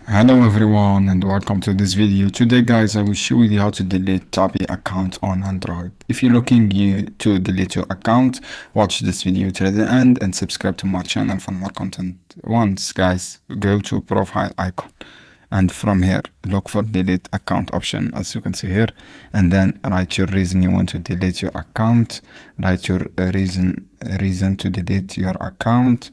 Hello everyone and welcome to this video. Today guys I will show you how to delete Tabby account on Android. If you're looking to delete your account, watch this video to the end and subscribe to my channel for more content. Once guys, go to profile icon and from here look for delete account option as you can see here, and then write your reason you want to delete your account. Write your reason to delete your account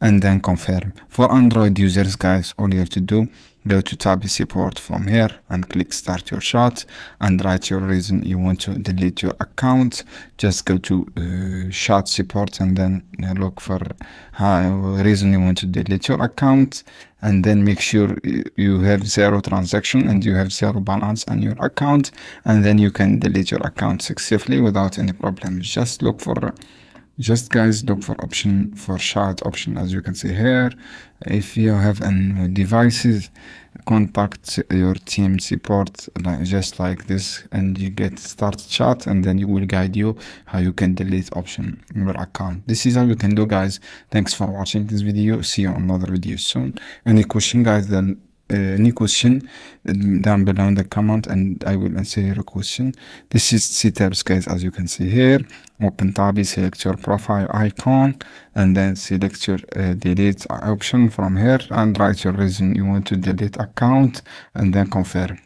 and then confirm. For Android users guys, all you have to do, go to Tabby support from here and click start your chat and write your reason you want to delete your account. Just go to chat support and then look for reason you want to delete your account, and then make sure you have zero transaction and you have zero balance on your account, and then you can delete your account successfully without any problems. Just guys look for option for chat option as you can see here. If you have any devices, contact your team support just like this and you get start chat, and then you will guide you how you can delete option in your account. This is how you can do guys. Thanks for watching this video. See you on another video soon. Any question guys, then any question down below in the comment and I will answer your question. This is setups guys, as you can see here. Open Tabby, select your profile icon and then select your delete option from here and write your reason you want to delete account and then confirm.